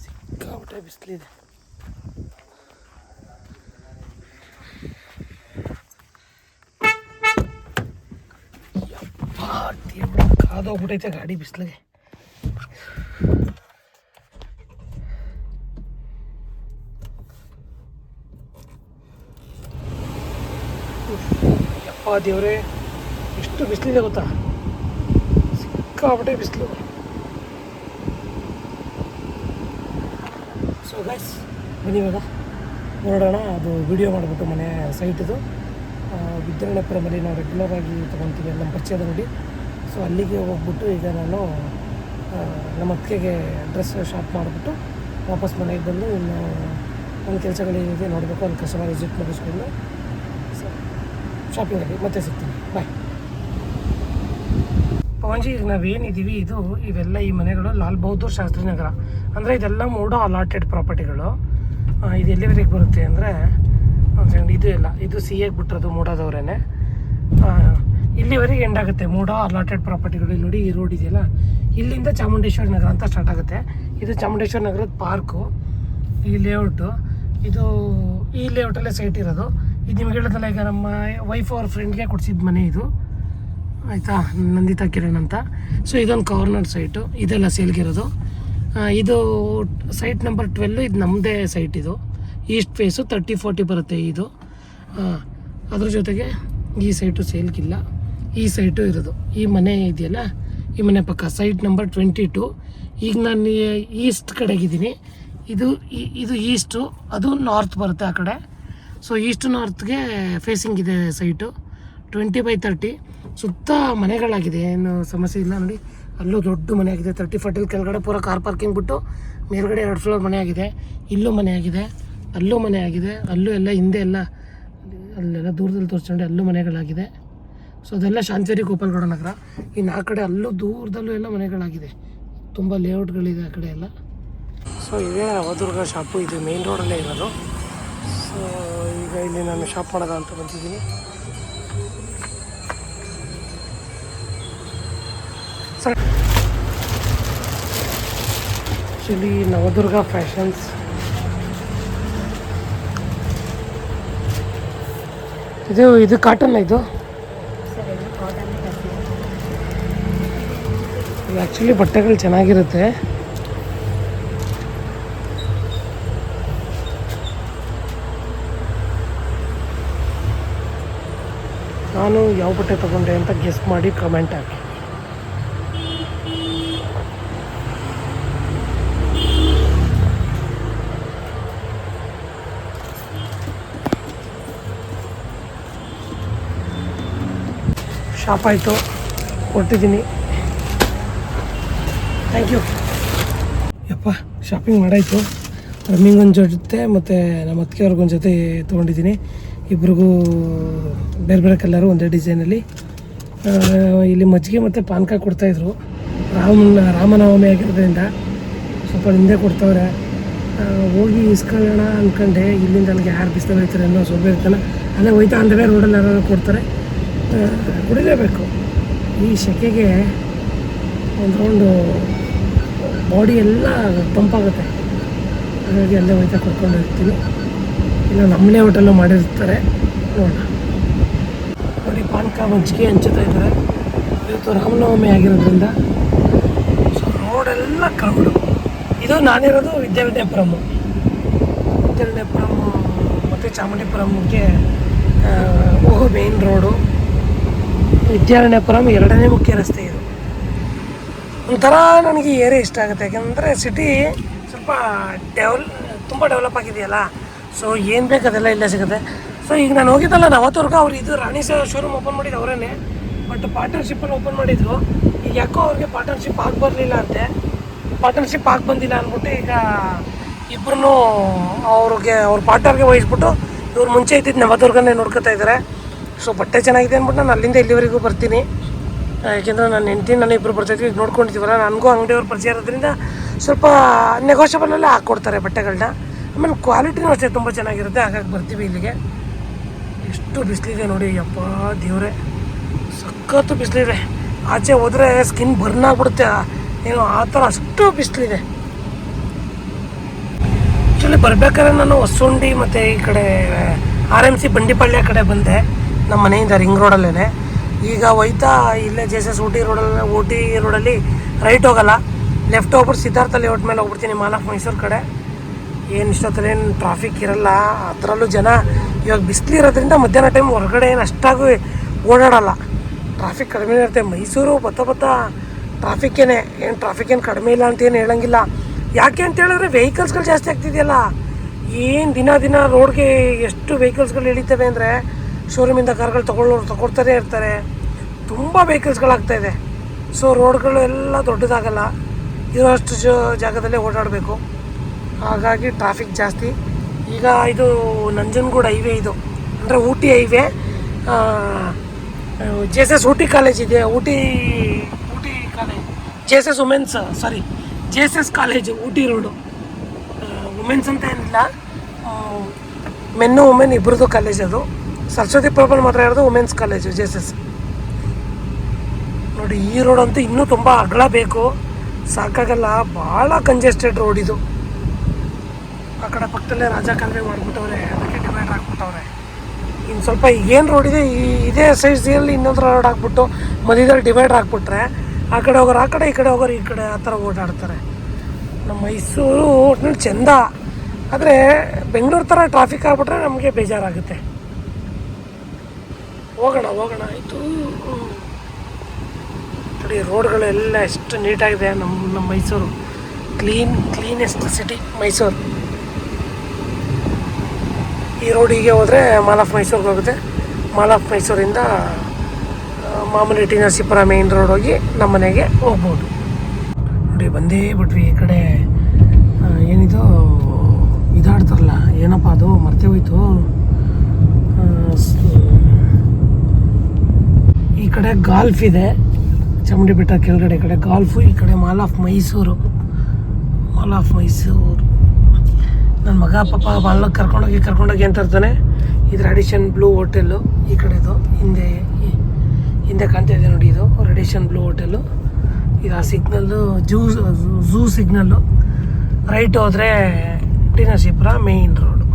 ಸಿಕ್ಕಾಬಿಟ್ಟೆ ಬಿಸಿಲಿದೆ. ಕಾದು ಹೋಗ್ಬಿಟ್ಟೈತೆ ಗಾಡಿ ಬಿಸಿಲಿಗೆ. ಯಪ್ಪ ದೇವ್ರೆ, ಎಷ್ಟು ಬಿಸಿಲಿದೆ ಗೊತ್ತಾ, ಸಿಕ್ಕಾಬಿಟ್ಟೆ ಬಿಸಿಲು. ಸೊ ಗೈಸ್ ಬನ್ನಿ ಇವಾಗ ನೋಡೋಣ. ಅದು ವಿಡಿಯೋ ಮಾಡಿಬಿಟ್ಟು ಮನೆ ಸೈಟದು ವಿದ್ಯಾರಣ್ಯಪುರಮಲ್ಲಿ ನಾವು ರೆಗ್ಯುಲರಾಗಿ ತೊಗೊತೀವಿ, ನಮ್ಮ ಪರಿಚಯದ ನೋಡಿ. ಸೊ ಅಲ್ಲಿಗೆ ಹೋಗ್ಬಿಟ್ಟು ಈಗ ನಾನು ನಮ್ಮ ಅತ್ತಿಗೆಗೆ ಡ್ರೆಸ್ ಶಾಪ್ ಮಾಡಿಬಿಟ್ಟು ವಾಪಸ್ ಮನೆಗೆ ಬಂದು ಇನ್ನು ಒಂದು ಕೆಲಸಗಳಿದೆ ನೋಡಬೇಕು, ಒಂದು ಕಸ್ಟಮರ್ ವಿಸಿಟ್ ಮುಗಿಸ್ಕೊಂಡು ಸೊ ಶಾಪಿಂಗಲ್ಲಿ ಮತ್ತೆ ಸಿಗ್ತೀನಿ. ಬಾಯ್. ಪವನ್ಜಿ, ಈಗ ನಾವೇನಿದ್ದೀವಿ ಇವೆಲ್ಲ ಈ ಮನೆಗಳು ಲಾಲ್ ಬಹದ್ದೂರ್ ಶಾಸ್ತ್ರಿ ನಗರ, ಅಂದರೆ ಇದೆಲ್ಲ ಮೂಡೋ ಅಲಾಟೆಡ್ ಪ್ರಾಪರ್ಟಿಗಳು. ಇದು ಎಲ್ಲಿವರೆಗೆ ಬರುತ್ತೆ ಅಂದರೆ ಇದು ಎಲ್ಲ ಇದು ಸಿ ಎಗೆ ಬಿಟ್ಟಿರೋದು ಮೂಡೋದವ್ರೇ. ಇಲ್ಲಿವರೆಗೆ ಎಂಡ್ ಆಗುತ್ತೆ ಮೂಡೋ ಅಲಾಟೆಡ್ ಪ್ರಾಪರ್ಟಿಗಳು. ಇಲ್ಲಿ ನೋಡಿ ಈ ರೋಡ್ ಇದೆಯಲ್ಲ, ಇಲ್ಲಿಂದ ಚಾಮುಂಡೇಶ್ವರಿ ನಗರ ಅಂತ ಸ್ಟಾರ್ಟ್ ಆಗುತ್ತೆ. ಇದು ಚಾಮುಂಡೇಶ್ವರಿ ನಗರದ ಪಾರ್ಕು, ಈ ಲೇಔಟು. ಇದು ಈ ಲೇಔಟಲ್ಲೇ ಸೈಟ್ ಇರೋದು. ಇದು ನಿಮ್ಗೆ ಹೇಳೋದಲ್ಲ, ಈಗ ನಮ್ಮ ವೈಫ್ ಅವ್ರ ಫ್ರೆಂಡ್ಗೆ ಕೊಡಿಸಿದ ಮನೆ ಇದು, ಆಯಿತಾ, ನಂದಿತಾ ಕಿರಣ್ ಅಂತ. ಸೊ ಇದೊಂದು ಕಾರ್ನರ್ ಸೈಟು, ಇದೆಲ್ಲ ಸೇಲ್ಗಿರೋದು. ಇದು ಸೈಟ್ ನಂಬರ್ 12, ಇದು ನಮ್ಮದೇ ಸೈಟ್. ಇದು ಈಸ್ಟ್ ಫೇಸು 30-40 ಬರುತ್ತೆ ಇದು. ಅದ್ರ ಜೊತೆಗೆ ಈ ಸೈಟು ಸೇಲ್ಗಿಲ್ಲ, ಈ ಸೈಟು ಇರೋದು. ಈ ಮನೆ ಇದೆಯಲ್ಲ, ಈ ಮನೆ ಪಕ್ಕ ಸೈಟ್ ನಂಬರ್ 22. ಈಗ ನಾನು ಈಸ್ಟ್ ಕಡೆಗಿದ್ದೀನಿ. ಇದು ಈಸ್ಟು, ಅದು ನಾರ್ತ್ ಬರುತ್ತೆ ಆ ಕಡೆ. ಸೊ ಈಸ್ಟ್ ನಾರ್ತ್ಗೆ ಫೇಸಿಂಗ್ ಇದೆ ಸೈಟು. 20x30 ಸುತ್ತ ಮನೆಗಳಾಗಿದೆ, ಏನು ಸಮಸ್ಯೆ ಇಲ್ಲ. ನೋಡಿ ಅಲ್ಲೂ ದೊಡ್ಡ ಮನೆ ಆಗಿದೆ, 30-40 ಕೆಳಗಡೆ ಪೂರ ಕಾರ್ ಪಾರ್ಕಿಂಗ್ ಬಿಟ್ಟು ಮೇಲ್ಗಡೆ 2 ಫ್ಲೋರ್ ಮನೆ ಆಗಿದೆ. ಇಲ್ಲೂ ಮನೆ ಆಗಿದೆ, ಅಲ್ಲೂ ಮನೆ ಆಗಿದೆ, ಅಲ್ಲೂ ಎಲ್ಲ ಹಿಂದೆ ಎಲ್ಲ ಅಲ್ಲೆಲ್ಲ ದೂರದಲ್ಲಿ ತೋರಿಸ್ಕೊಂಡೆ ಅಲ್ಲೂ ಮನೆಗಳಾಗಿದೆ. ಸೊ ಅದೆಲ್ಲ ಶಾಂತೇರಿ ಗೋಪಾಲಗೌಡ ನಗರ. ಇನ್ನು ಆ ಕಡೆ ಅಲ್ಲೂ ದೂರದಲ್ಲೂ ಎಲ್ಲ ಮನೆಗಳಾಗಿದೆ, ತುಂಬ ಲೇಔಟ್ಗಳಿದೆ ಆ ಕಡೆ ಎಲ್ಲ. ಸೊ ಇದೇ ನವದುರ್ಗ ಶಾಪು, ಇದು ಮೇನ್ ರೋಡಲ್ಲೇ ಇರೋದು. ಸೊ ಈಗ ಇಲ್ಲಿ ನಾನು ಶಾಪ್ ಮಾಡೋದ ಅಂತ ಬಂದಿದ್ದೀನಿ. ಸರ್ ಆ್ಯಕ್ಚುಲಿ ನವದುರ್ಗ ಫ್ಯಾಷನ್ಸ್ ಇದು ಕಾಟನ್. ಇದು ಆ್ಯಕ್ಚುಲಿ ಬಟ್ಟೆಗಳು ಚೆನ್ನಾಗಿರುತ್ತೆ. ನಾನು ಯಾವ ಬಟ್ಟೆ ತೊಗೊಂಡೆ ಅಂತ ಗೆಸ್ ಮಾಡಿ ಕಮೆಂಟ್ ಹಾಕಿ. ಶಾಪ್ ಆಯಿತು, ಕೊಟ್ಟಿದ್ದೀನಿ. Thank you. ಯಪ್ಪ ಶಾಪಿಂಗ್ ಮಾಡಾಯಿತು. ರಮ್ಮಿಂಗೊಂದು ಜೊತೆ ಮತ್ತು ನಮ್ಮ ಅತ್ತಿಗೆಯವ್ರಿಗೊಂದು ಜೊತೆ ತೊಗೊಂಡಿದ್ದೀನಿ. ಇಬ್ರಿಗೂ ಬೇರೆ ಬೇರೆ ಕಲರು ಒಂದೇ ಡಿಸೈನಲ್ಲಿ. ಇಲ್ಲಿ ಮಜ್ಜಿಗೆ ಮತ್ತು ಪಾನಕ ಕೊಡ್ತಾಯಿದ್ರು. ರಾಮನವಮಿ ಆಗಿರೋದ್ರಿಂದ ಸ್ವಲ್ಪ ಹಿಂದೆ ಕೊಡ್ತವ್ರೆ. ಹೋಗಿ ಇಸ್ಕೊಳ್ಳೋಣ ಅಂದ್ಕೊಂಡೆ. ಇಲ್ಲಿಂದ ನನಗೆ ಯಾರು ಬಿಸಿಲು ಹೋಗ್ತಾರೆ ಅನ್ನೋ ಸ್ವಲ್ಪ ಇರ್ತಾನೆ. ಅಲ್ಲೇ ಹೋಯ್ತಾ ಅಂದರೆ ರೋಡಲ್ಲಿ ಯಾರು ಕೊಡ್ತಾರೆ, ಕುಡಿಲೇಬೇಕು. ಈ ಸೆಕೆಗೆ ಒಂದು ರೌಂಡು ಬಾಡಿ ಎಲ್ಲ ತಂಪಾಗುತ್ತೆ, ಹಾಗಾಗಿ ಅಲ್ಲೇ ಹೋಯ್ತಾ ಕೊಡ್ಕೊಂಡು ಹೋಗ್ತೀನಿ. ಇಲ್ಲ ನಮ್ಮನೇ ಹೋಟೆಲ್ಲು ಮಾಡಿರ್ತಾರೆ, ನೋಡೋಣ. ನೋಡಿ ಪಾನಕ ಮಜ್ಜಿಗೆ ಹಂಚುತ್ತಾ ಇದ್ದಾರೆ. ಇವತ್ತು ರಾಮನವಮಿ ಆಗಿರೋದ್ರಿಂದ ಸೊ ರೋಡೆಲ್ಲ ಕ್ರೌಡು. ಇದು ನಾನಿರೋದು ವಿದ್ಯಾರಣ್ಯಪುರಮ್ಮು ಮತ್ತು ಚಾಮುಂಡಿಪುರಮ್ಗೆ ಹೋಗೋ ಮೇನ್ ರೋಡು. ವಿದ್ಯಾರಣ್ಯಪುರಂ 2ನೇ ಮುಖ್ಯ ರಸ್ತೆ. ಇದು ಒಂಥರ ನನಗೆ ಈ ಏರಿಯಾ ಇಷ್ಟ ಆಗುತ್ತೆ, ಯಾಕೆಂದರೆ ಸಿಟಿ ಸ್ವಲ್ಪ ತುಂಬ ಡೆವಲಪ್ ಆಗಿದೆಯಲ್ಲ. ಸೊ ಏನು ಬೇಕು ಅದೆಲ್ಲ ಇಲ್ಲೇ ಸಿಗುತ್ತೆ. ಸೊ ಈಗ ನಾನು ಹೋಗಿದ್ದಲ್ಲ ನವದುರ್ಗ, ಅವ್ರು ಇದು ರಾಣಿ ಶೋರೂಮ್ ಓಪನ್ ಮಾಡಿದ್ದು ಅವರೇ, ಬಟ್ ಪಾರ್ಟ್ನರ್ಶಿಪ್ಪಲ್ಲಿ ಓಪನ್ ಮಾಡಿದ್ರು. ಈಗ ಯಾಕೋ ಅವ್ರಿಗೆ ಪಾರ್ಟ್ನರ್ಶಿಪ್ ಆಗಿ ಬರಲಿಲ್ಲ ಅಂತೆ. ಪಾರ್ಟ್ನರ್ಶಿಪ್ ಆಗಿ ಬಂದಿಲ್ಲ ಅಂದ್ಬಿಟ್ಟು ಈಗ ಇಬ್ಬರೂ ಅವ್ರ ಪಾರ್ಟ್ನರ್ಗೆ ವಹಿಸ್ಬಿಟ್ಟು ಇವ್ರು ಮುಂಚೆ ಇದ್ದಿದ್ದು ನವದುರ್ಗನೇ ನೋಡ್ಕೊತಾ ಇದ್ದಾರೆ. ಸೊ ಬಟ್ಟೆ ಚೆನ್ನಾಗಿದೆ ಅಂದ್ಬಿಟ್ಟು ನಾನು ಅಲ್ಲಿಂದ ಇಲ್ಲಿವರೆಗೂ ಬರ್ತೀನಿ. ಯಾಕೆಂದರೆ ನಾನು ಹೆಂಡ್ತೀನಿ ನಾನು ಇಬ್ಬರು ಬರ್ತಾಯಿದ್ವಿ, ಈಗ ನೋಡ್ಕೊಂಡಿದ್ದೀವಲ್ಲ. ನನಗೂ ಅಂಗಡಿಯವ್ರ ಪರಿಚಯ ಇರೋದ್ರಿಂದ ಸ್ವಲ್ಪ ನೆಗೋಷಿಯಬಲಲ್ಲೇ ಹಾಕ್ಕೊಡ್ತಾರೆ ಬಟ್ಟೆಗಳನ್ನ. ಆಮೇಲೆ ಕ್ವಾಲಿಟಿನೂ ಅಷ್ಟೇ ತುಂಬ ಚೆನ್ನಾಗಿರುತ್ತೆ, ಹಾಗಾಗಿ ಬರ್ತೀವಿ ಇಲ್ಲಿಗೆ. ಎಷ್ಟು ಬಿಸಿಲಿದೆ ನೋಡಿ, ಯಪ್ಪ ದೇವ್ರೆ, ಸಖತ್ತು ಬಿಸಿಲಿದೆ. ಆಚೆ ಹೋದರೆ ಸ್ಕಿನ್ ಬರ್ನ್ ಆಗಿಬಿಡುತ್ತೆ ಏನೋ ಆ ಥರ, ಅಷ್ಟು ಬಿಸಿಲಿದೆ. ಆ್ಯಕ್ಚುಲಿ ಬರ್ಬೇಕಾದ್ರೆ ನಾನು ಹೊಸುಂಡಿ ಮತ್ತು ಈ ಕಡೆ RMC ಬಂಡಿಪಾಳ್ಯ ಕಡೆ ಬಂದೆ, ನಮ್ಮ ಮನೆಯಿಂದ ರಿಂಗ್ ರೋಡಲ್ಲೇ. ಈಗ ಹೋಯ್ತಾ ಇಲ್ಲೇ JSS ಊಟಿ ರೋಡಲ್ಲಿ ರೈಟ್ ಹೋಗಲ್ಲ, ಲೆಫ್ಟ್ ಹೋಗ್ಬಿಟ್ಟು ಸಿದ್ಧಾರ್ಥ ಲೇಔಟ್ ಮೇಲೆ ಹೋಗ್ಬಿಡ್ತೀನಿ, ಮಾಲ್ ಆಫ್ ಮೈಸೂರು ಕಡೆ. ಏನು ಇಷ್ಟೊತ್ತಲ್ಲೇನು ಟ್ರಾಫಿಕ್ ಇರಲ್ಲ, ಅದರಲ್ಲೂ ಜನ ಇವಾಗ ಬಿಸಿಲಿರೋದ್ರಿಂದ ಮಧ್ಯಾಹ್ನ ಟೈಮ್ ಹೊರಗಡೆ ಏನು ಅಷ್ಟಾಗಿ ಓಡಾಡಲ್ಲ, ಟ್ರಾಫಿಕ್ ಕಡಿಮೆ ಇರುತ್ತೆ. ಮೈಸೂರು ಬತ್ತಾ ಟ್ರಾಫಿಕ್ಕೇನೆ, ಏನು ಟ್ರಾಫಿಕ್ ಏನು ಕಡಿಮೆ ಇಲ್ಲ ಅಂತ ಏನು ಹೇಳೋಂಗಿಲ್ಲ. ಯಾಕೆ ಅಂತ ಹೇಳಿದ್ರೆ ವೆಹಿಕಲ್ಸ್ಗಳು ಜಾಸ್ತಿ ಆಗ್ತಿದೆಯಲ್ಲ. ಏನು ದಿನ ರೋಡ್ಗೆ ಎಷ್ಟು ವೆಹಿಕಲ್ಸ್ಗಳು ಇಳಿತವೆ ಅಂದರೆ, ಶೋರೂಮಿಂದ ಕಾರ್ಗಳು ತಗೊಳ್ತಾನೆ ಇರ್ತಾರೆ, ತುಂಬ ವೆಹಿಕಲ್ಸ್ಗಳಾಗ್ತಾಯಿದೆ. ಸೊ ರೋಡ್ಗಳು ಎಲ್ಲ ದೊಡ್ಡದಾಗಲ್ಲ, ಇರೋಷ್ಟು ಜಾಗದಲ್ಲೇ ಓಡಾಡಬೇಕು, ಹಾಗಾಗಿ ಟ್ರಾಫಿಕ್ ಜಾಸ್ತಿ. ಈಗ ಇದು ನಂಜನಗೂಡು ಹೈವೇ, ಇದು ಅಂದರೆ Ooty highway. JSS Ooty college ಇದೆ, Ooty college, JSS college Ooty road. Women's ಅಂತ ಏನಿಲ್ಲ, ಮೆನ್ನು ವುಮೆನ್ ಇಬ್ಬರದು ಕಾಲೇಜ್. ಅದು ಸರಸ್ವತಿ ಪ್ರಭಲ್ ಮಾತ್ರ ಇರೋದು ವುಮೆನ್ಸ್ ಕಾಲೇಜು JSS. ನೋಡಿ ಈ ರೋಡ್ ಅಂತೂ ಇನ್ನೂ ತುಂಬ ಅಗಲ ಬೇಕು, ಸಾಕಾಗಲ್ಲ, ಭಾಳ ಕಂಜೆಸ್ಟೆಡ್ ರೋಡ್ ಇದು. ಆ ಕಡೆ ಪಕ್ಕದಲ್ಲೇ ರಾಜ ಕಾಲುವೆ ಮಾಡಿಬಿಟ್ಟವ್ರೆ, ಅದಕ್ಕೆ ಡಿವೈಡರ್ ಹಾಕ್ಬಿಟ್ಟವ್ರೆ. ಇನ್ನು ಸ್ವಲ್ಪ ಏನು ರೋಡ್ ಇದೆ ಇದೇ ಸೈಜಲ್ಲಿ ಇನ್ನೊಂದು ರೋಡ್ ಹಾಕ್ಬಿಟ್ಟು ಮಧ್ಯದಲ್ಲಿ ಡಿವೈಡರ್ ಹಾಕ್ಬಿಟ್ರೆ ಆ ಕಡೆ ಹೋಗೋರು ಆ ಕಡೆ, ಈ ಕಡೆ ಹೋಗೋರು ಈ ಕಡೆ, ಆ ಥರ ಓಡಾಡ್ತಾರೆ. ನಮ್ಮ ಮೈಸೂರು ಒಟ್ಟಿನಲ್ಲಿ ಚೆಂದ, ಆದರೆ ಬೆಂಗಳೂರು ಥರ ಟ್ರಾಫಿಕ್ ಆಗಿಬಿಟ್ರೆ ನಮಗೆ ಬೇಜಾರಾಗುತ್ತೆ. ಹೋಗೋಣ ಆಯಿತು. ನೋಡಿ ರೋಡ್ಗಳೆಲ್ಲ ಎಷ್ಟು ನೀಟಾಗಿದೆ ನಮ್ಮ ಮೈಸೂರು. Cleanest city Mysuru. ಈ ರೋಡಿಗೆ ಹೋದರೆ ಮಾಲ್ ಆಫ್ ಮೈಸೂರಿಗೆ ಹೋಗುತ್ತೆ. ಮಾಲ್ ಆಫ್ ಮೈಸೂರಿಂದ ಮಾಮೂಲಿ ಟಿ ನರಸೀಪುರ ಮೇನ್ ರೋಡ್ ಹೋಗಿ ನಮ್ಮ ಮನೆಗೆ ಹೋಗ್ಬೋದು. ನೋಡಿ ಬಂದೇ ಬಿಟ್ವಿ. ಈ ಕಡೆ ಏನಿದು ಇದಾಡ್ತಾರಲ್ಲ, ಏನಪ್ಪ ಅದು ಮರ್ತೇ ಹೋಯ್ತು. ಈ ಕಡೆ ಗಾಲ್ಫ್ ಇದೆ, ಚಾಮುಂಡಿ ಬೆಟ್ಟ ಕೆಳಗಡೆ. ಈ ಕಡೆ ಗಾಲ್ಫು, ಈ ಕಡೆ ಮಾಲ್ ಆಫ್ ಮೈಸೂರು. ನನ್ನ ಮಗ ಪಾಪ ಬಾಲ್ನಾಗ ಕರ್ಕೊಂಡೋಗಿ ಅಂತ ಇರ್ತಾನೆ. ಇದು ರೆಡಿಷನ್ ಬ್ಲೂ ಹೋಟೆಲ್ಲು. ಈ ಕಡೆದು ಹಿಂದೆ ಕಾಣ್ತಾ ಇದೆ ನೋಡಿ, ಇದು ರೆಡಿಷನ್ ಬ್ಲೂ ಹೋಟೆಲ್ಲು. ಇದು ಆ ಸಿಗ್ನಲ್ಲು ಝೂ ಸಿಗ್ನಲ್ಲು. ರೈಟ್ ಹೋದರೆ ಟಿ ನರಸೀಪುರ ಮೇನ್ ರೋಡು.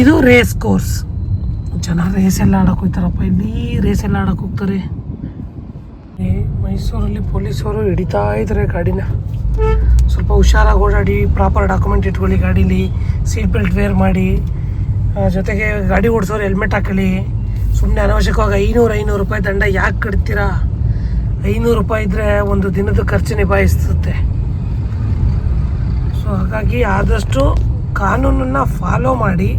ಇದು ರೇಸ್ ಕೋರ್ಸ್. ಜನ ರೇಸ್ ಎಲ್ಲ ಆಡೋಕೆ ಹೋಗ್ತಾರಪ್ಪ. ಇಲ್ಲಿ ರೇಸ್ ಎಲ್ಲ ಆಡೋಕೆ ಹೋಗ್ತಾರೆ. ಮೈಸೂರಲ್ಲಿ ಪೊಲೀಸವರು ಹಿಡಿತಾ ಇದ್ದಾರೆ ಗಾಡಿನ. ಸ್ವಲ್ಪ ಹುಷಾರಾಗಿ ಓಡಾಡಿ, ಪ್ರಾಪರ್ ಡಾಕ್ಯುಮೆಂಟ್ ಇಟ್ಕೊಳ್ಳಿ ಗಾಡೀಲಿ, ಸೀಟ್ ಬೆಲ್ಟ್ ವೇರ್ ಮಾಡಿ, ಜೊತೆಗೆ ಗಾಡಿ ಓಡಿಸೋರು ಹೆಲ್ಮೆಟ್ ಹಾಕೊಳ್ಳಿ. ಸುಮ್ಮನೆ ಅನಾವಶ್ಯಕವಾಗಿ 500 ರೂಪಾಯಿ ದಂಡ ಯಾಕೆ ಕಟ್ತೀರಾ? 500 ರೂಪಾಯಿ ಇದ್ದರೆ ಒಂದು ದಿನದ ಖರ್ಚು ನಿಭಾಯಿಸುತ್ತೆ. ಸೊ ಹಾಗಾಗಿ ಆದಷ್ಟು ಕಾನೂನನ್ನು ಫಾಲೋ ಮಾಡಿ,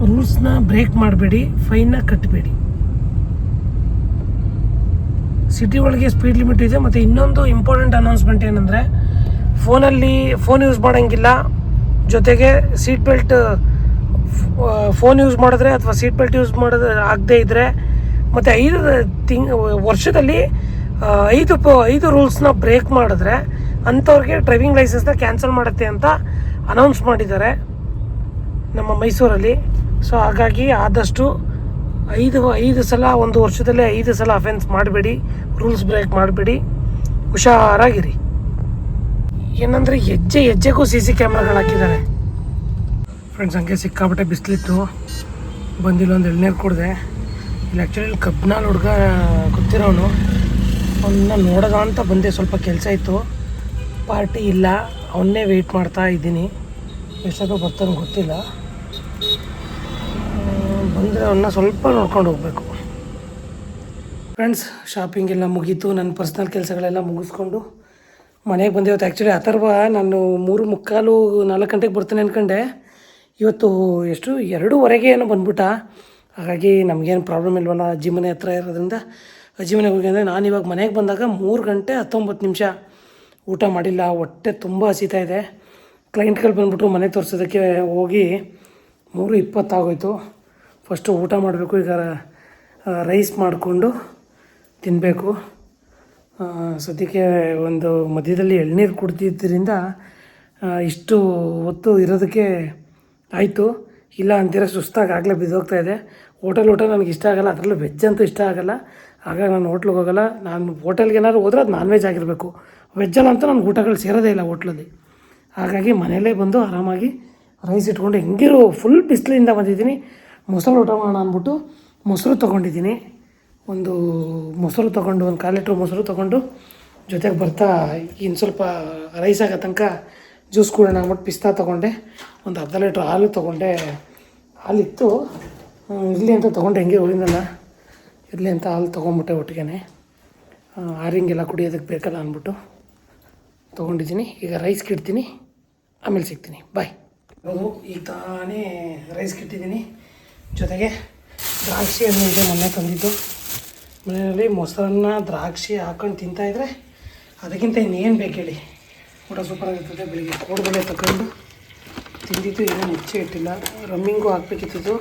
ರೂಲ್ಸ್ನ ಬ್ರೇಕ್ ಮಾಡಬೇಡಿ, ಫೈನ್ನ ಕಟ್ಟಬೇಡಿ. ಸಿಟಿ ಒಳಗೆ ಸ್ಪೀಡ್ ಲಿಮಿಟ್ ಇದೆ. ಮತ್ತು ಇನ್ನೊಂದು ಇಂಪಾರ್ಟೆಂಟ್ ಅನೌನ್ಸ್ಮೆಂಟ್ ಏನಂದರೆ, ಫೋನ್ ಯೂಸ್ ಮಾಡೋಂಗಿಲ್ಲ. ಜೊತೆಗೆ ಸೀಟ್ ಬೆಲ್ಟ್ ಫೋನ್ ಯೂಸ್ ಮಾಡಿದ್ರೆ ಅಥವಾ ಸೀಟ್ ಬೆಲ್ಟ್ ಯೂಸ್ ಮಾಡೋದು ಆಗದೇ ಇದ್ದರೆ, ಮತ್ತು 5 ವರ್ಷದಲ್ಲಿ 5 ರೂಲ್ಸ್ನ ಬ್ರೇಕ್ ಮಾಡಿದ್ರೆ ಅಂಥವ್ರಿಗೆ ಡ್ರೈವಿಂಗ್ ಲೈಸೆನ್ಸ್ನ ಕ್ಯಾನ್ಸಲ್ ಮಾಡುತ್ತೆ ಅಂತ ಅನೌನ್ಸ್ ಮಾಡಿದ್ದಾರೆ ನಮ್ಮ ಮೈಸೂರಲ್ಲಿ. ಸೊ ಹಾಗಾಗಿ ಆದಷ್ಟು 5 ಸಲ, ಒಂದು ವರ್ಷದಲ್ಲೇ 5 ಸಲ ಅಫೆನ್ಸ್ ಮಾಡಬೇಡಿ, ರೂಲ್ಸ್ ಬ್ರೇಕ್ ಮಾಡಬೇಡಿ, ಹುಷಾರಾಗಿರಿ. ಏನಂದರೆ ಹೆಜ್ಜೆಗೂ CC ಕ್ಯಾಮ್ರಾಗಳು ಹಾಕಿದ್ದಾರೆ. ಫ್ರೆಂಡ್ಸ್, ಹಂಗೆ ಸಿಕ್ಕಾಪಟ್ಟೆ ಬಿಸಿಲಿತ್ತು, ಬಂದಿಲ್ಲ ಒಂದು ಎಳ್ನೀರು ಕುಡಿದೆ. ಇಲ್ಲಿ ಆ್ಯಕ್ಚುಲಿ ಕಬ್ನಾಲ್ ಹುಡುಗ ಗೊತ್ತಿರೋನು, ಅವನ್ನ ನೋಡೋದ ಅಂತ ಬಂದೆ. ಸ್ವಲ್ಪ ಕೆಲಸ ಇತ್ತು, ಪಾರ್ಟಿ ಇಲ್ಲ, ಅವನ್ನೇ ವೆಯ್ಟ್ ಮಾಡ್ತಾ ಇದ್ದೀನಿ. ಎಷ್ಟೊತ್ತು ಬರ್ತಾನೆ ಗೊತ್ತಿಲ್ಲ. ಬಂದರೆ ಅವನ್ನ ಸ್ವಲ್ಪ ನೋಡ್ಕೊಂಡು ಹೋಗಬೇಕು. ಫ್ರೆಂಡ್ಸ್, ಶಾಪಿಂಗ್ ಎಲ್ಲ ಮುಗೀತು. ನನ್ನ ಪರ್ಸ್ನಲ್ ಕೆಲಸಗಳೆಲ್ಲ ಮುಗಿಸ್ಕೊಂಡು ಮನೆಗೆ ಬಂದೆ. ಇವತ್ತು ಆ್ಯಕ್ಚುಲಿ ಅಥರ್ವ ನಾನು 3:45, 4 ಗಂಟೆಗೆ ಬರ್ತಾನೆ ಅಂದ್ಕೊಂಡೆ. ಇವತ್ತು 2:15 ಏನೋ ಬಂದ್ಬಿಟ್ಟ. ಹಾಗಾಗಿ ನಮಗೇನು ಪ್ರಾಬ್ಲಮ್ ಇಲ್ವಲ್ಲ, ಅಜ್ಜಿ ಮನೆ ಹತ್ರ ಇರೋದ್ರಿಂದ ಅಜ್ಜಿ ಮನೆಗೆ ಹೋಗಿ. ಅಂದರೆ ನಾನು ಇವಾಗ ಮನೆಗೆ ಬಂದಾಗ 3 ಗಂಟೆ 19 ನಿಮಿಷ. ಊಟ ಮಾಡಿಲ್ಲ, ಹೊಟ್ಟೆ ತುಂಬ ಹಸಿತಾ ಇದೆ. ಕ್ಲೈಂಟ್ಗಳು ಬಂದುಬಿಟ್ರು ಮನೆ ತೋರಿಸೋದಕ್ಕೆ. ಹೋಗಿ 3:20 ಆಗೋಯ್ತು. ಫಸ್ಟು ಊಟ ಮಾಡಬೇಕು. ಈಗ ರೈಸ್ ಮಾಡಿಕೊಂಡು ತಿನ್ನಬೇಕು. ಸದ್ಯಕ್ಕೆ ಒಂದು ಮಧ್ಯದಲ್ಲಿ ಎಳ್ನೀರು ಕುಡ್ದಿದ್ದರಿಂದ ಇಷ್ಟು ಹೊತ್ತು ಇರೋದಕ್ಕೆ ಆಯಿತು. ಇಲ್ಲ ಅಂತೀರ ಸುಸ್ತಾಗಿ ಆಗಲೇ ಬಿದ್ದೋಗ್ತಾಯಿದೆ. ಹೋಟೆಲ್ ಊಟ ನನಗೆ ಇಷ್ಟ ಆಗೋಲ್ಲ, ಅದರಲ್ಲೂ ವೆಜ್ ಅಂತೂ ಇಷ್ಟ ಆಗೋಲ್ಲ. ಹಾಗಾಗಿ ನಾನು ಹೋಟ್ಲಿಗೆ ಹೋಗೋಲ್ಲ. ನಾನು ಹೋಟೆಲ್ಗೆ ಏನಾದ್ರು ಹೋದ್ರೆ ಅದು ನಾನ್ ವೆಜ್ ಆಗಿರಬೇಕು. ವೆಜ್ಜಲ್ಲಂತೂ ನನಗೆ ಊಟಗಳು ಸೇರೋದೇ ಇಲ್ಲ ಹೋಟ್ಲಲ್ಲಿ. ಹಾಗಾಗಿ ಮನೆಯಲ್ಲೇ ಬಂದು ಆರಾಮಾಗಿ ರೈಸ್ ಇಟ್ಕೊಂಡು, ಹೆಂಗಿರೋ ಫುಲ್ ಬಿಸಿಲಿಂದ ಬಂದಿದ್ದೀನಿ. ಮೊಸರು ಊಟ ಮಾಡೋಣ ಅಂದ್ಬಿಟ್ಟು ಮೊಸರು ತೊಗೊಂಡಿದ್ದೀನಿ. ಒಂದು ಮೊಸರು ತೊಗೊಂಡು, ಒಂದು 1/4 ಲೀಟ್ರ್ ಮೊಸರು ತೊಗೊಂಡು, ಜೊತೆಗೆ ಬರ್ತಾ ಇನ್ನು ಸ್ವಲ್ಪ ರೈಸ್ ಆಗೋ ತನಕ ಜ್ಯೂಸ್ ಕುಡಿಯೋಣ ಅಂದ್ಬಿಟ್ಟು ಪಿಸ್ತಾ ತೊಗೊಂಡೆ. ಒಂದು 1/2 ಲೀಟ್ರ್ ಹಾಲು ತೊಗೊಂಡೆ. ಹಾಲಿತ್ತು, ಇರಲಿ ಅಂತ ತೊಗೊಂಡೆ. ಹೆಂಗೆ ಹೋಗಿದ್ದಲ್ಲ, ಇರಲಿ ಅಂತ ಹಾಲು ತೊಗೊಂಬಿಟ್ಟೆ ಒಟ್ಟಿಗೆ. ಆರಿಂಗೆಲ್ಲ ಕುಡಿಯೋದಕ್ಕೆ ಬೇಕಲ್ಲ ಅಂದ್ಬಿಟ್ಟು ತೊಗೊಂಡಿದ್ದೀನಿ. ಈಗ ರೈಸ್ ಕಿಡ್ತೀನಿ, ಆಮೇಲೆ ಸಿಗ್ತೀನಿ. ಬಾಯ್. ಈಗ ತಾನೇ ರೈಸ್ ಕಿಟ್ಟಿದ್ದೀನಿ. ಜೊತೆಗೆ ದ್ರಾಕ್ಷಿ ಹಣ್ಣು ಇದೆ, ಮೊನ್ನೆ ತಂದಿದ್ದು. ಮನೆಯಲ್ಲಿ ಮೊಸರನ್ನ ದ್ರಾಕ್ಷಿ ಹಾಕೊಂಡು ತಿಂತಾಯಿದ್ರೆ ಅದಕ್ಕಿಂತ ಇನ್ನೇನು ಬೇಕು ಹೇಳಿ. ಊಟ ಸೂಪರಾಗಿರ್ತದೆ. ಬೆಳಿಗ್ಗೆ ಕೋಡುಬಳೆ ತಗೊಂಡು ತಿಂದಿದ್ದು, ಏನೂ ಮುಚ್ಚೆ ಇಟ್ಟಿಲ್ಲ. ರಮ್ಮಿಂಗು ಹಾಕ್ಬೇಕಿತ್ತು,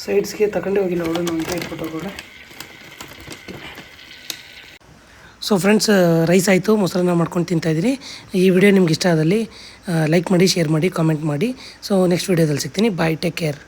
ಸೈಡ್ಸ್ಗೆ ತಗೊಂಡೇ ಹೋಗಿಲ್ಲ. ಅವಳು ಅಂತ ಇಟ್ಬಿಟ್ಟು ಹೋಗೋಳೆ. ಸೊ ಫ್ರೆಂಡ್ಸ್, ರೈಸ್ ಆಯಿತು, ಮೊಸರನ್ನ ಮಾಡ್ಕೊಂಡು ತಿಂತಾಯಿದ್ದೀನಿ. ಈ ವಿಡಿಯೋ ನಿಮ್ಗೆ ಇಷ್ಟ ಆದಲ್ಲಿ ಲೈಕ್ ಮಾಡಿ, ಶೇರ್ ಮಾಡಿ, ಕಾಮೆಂಟ್ ಮಾಡಿ. ಸೊ ನೆಕ್ಸ್ಟ್ ವಿಡಿಯೋದಲ್ಲಿ ಸಿಗ್ತೀನಿ. ಬಾಯ್, ಟೇಕ್ ಕೇರ್.